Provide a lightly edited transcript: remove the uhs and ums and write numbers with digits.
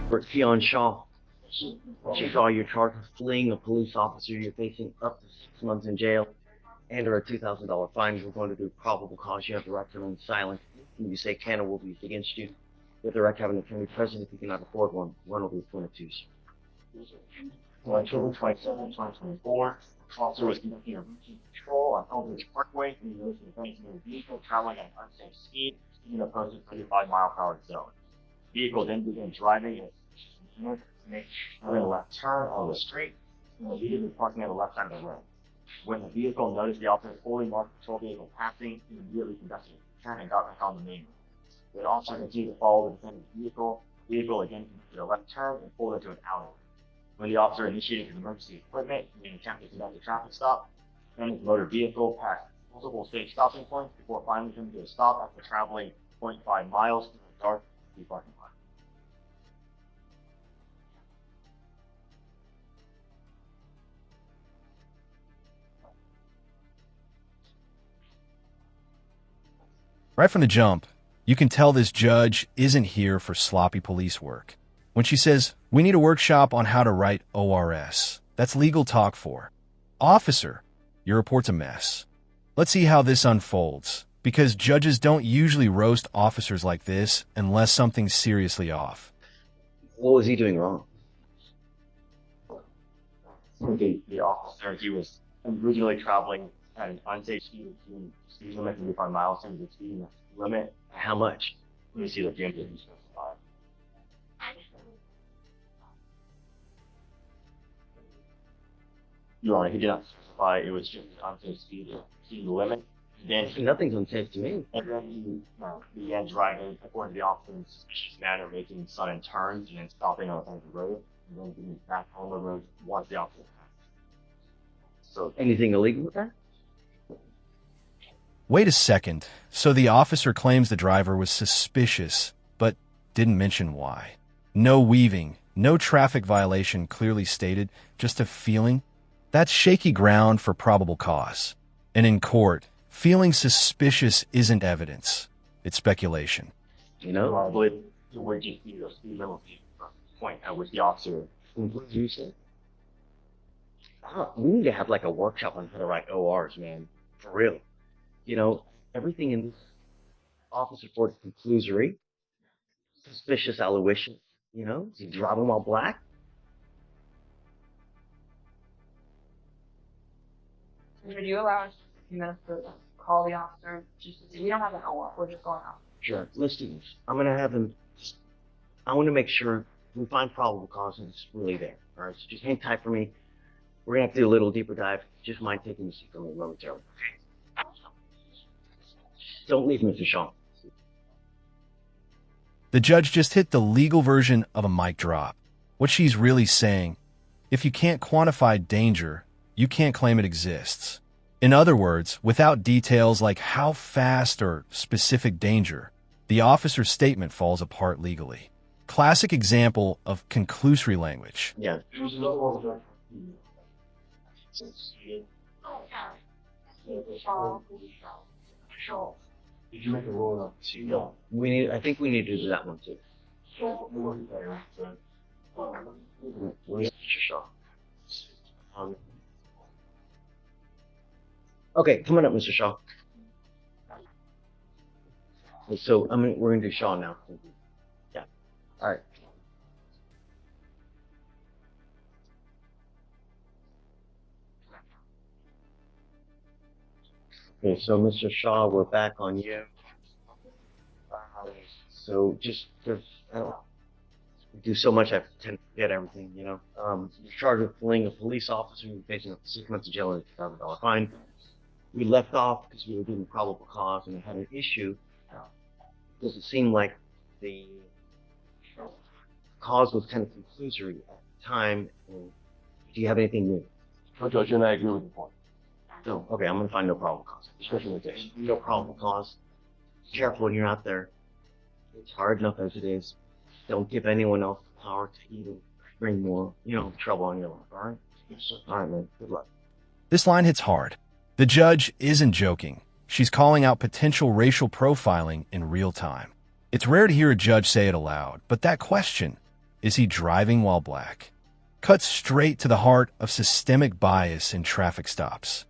For Keon Shaw, Chief, all you're charged with fleeing a police officer. You're facing up to 6 months in jail and or a $2,000 fine. We're going to do probable cause. You have the right to remain silent. When you say can or will be used against you. You have the right to have an attorney present if you cannot afford one. One will be between the twos. On October 27, 2024, officer was conducting a routine patrol on Eldridge Parkway. He noticed an offensive vehicle traveling at an unsafe speed in a posted 35-mile-per-hour zone. The vehicle then began driving at a left turn on the street, and the vehicle was parking on the left side of the road. When the vehicle noticed the officer's fully marked patrol vehicle passing, he immediately conducted a turn and got back on the main road. The officer continued to follow the defendant's vehicle. The vehicle again conducted a left turn and pulled into an alley. When the officer initiated his emergency equipment in an attempt to conduct a traffic stop, then his motor vehicle passed multiple safe stopping points before finally coming to a stop after traveling 0.5 miles through a dark parking lot. Right from the jump, you can tell this judge isn't here for sloppy police work. When she says, we need a workshop on how to write ORS, that's legal talk for, officer, your report's a mess. Let's see how this unfolds, because judges don't usually roast officers like this unless something's seriously off. What was he doing wrong? The officer, he was originally traveling at an unsafe speed limit of 35 miles to the speed limit. How much? Let me see the damage he specified. Your Honor, he did not specify. It was just an unsafe speed limit. Then Nothing's unsafe to me. And then he began driving according to the officer in a suspicious manner, making sudden turns and then stopping on the side of the road, and then getting back on the road once the officer passed. So Anything illegal with that? Wait a second. So the officer claims the driver was suspicious, but didn't mention why. No weaving, no traffic violation clearly stated, just a feeling. That's shaky ground for probable cause. And in court, feeling suspicious isn't evidence. It's speculation. You know? I believe it would just be the speed limit point at which the officer. What did you say? We need to have like a workshop on how to write ORs, man. For real. You know, everything in this office report is conclusory. Suspicious aloysius. You know? Is he driving while black? Would you allow us a few minutes to call the officer just to see? We don't have an OR. We're just going out. Sure. Let's do this. I'm gonna have him. I want to make sure we find probable cause and it's really there. All right. So just hang tight for me. We're gonna have to do a little deeper dive. Just mind taking the seat for me momentarily. Don't leave, Mr. Shaw. The judge just hit the legal version of a mic drop. What she's really saying, if you can't quantify danger, you can't claim it exists. In other words, without details like how fast or specific danger, the officer's statement falls apart legally. Classic example of conclusory language. Yeah. Did you make a rule of No. I think we need to do that one too. Mr. Shaw. Okay, coming up, Mr. Shaw. So we're gonna do Shaw now. Yeah. All right. Okay, so Mr. Shaw, we're back on you. So just because we do so much, I tend to forget everything, you know. You're charged with fleeing a police officer, you're facing up to 6 months of jail and a $1,000 fine. We left off because we were given probable cause and had an issue. Does it seem like the cause was kind of conclusory at the time? And do you have anything new? No, Judge, and I agree with the point. No. Okay, I'm gonna find no probable cause. Especially with this. No probable cause. Be careful when you're out there. It's hard enough as it is. Don't give anyone else the power to even bring more, trouble on your life, alright? Alright, man. Good luck. This line hits hard. The judge isn't joking. She's calling out potential racial profiling in real time. It's rare to hear a judge say it aloud, but that question, Is he driving while black? Cuts straight to the heart of systemic bias in traffic stops.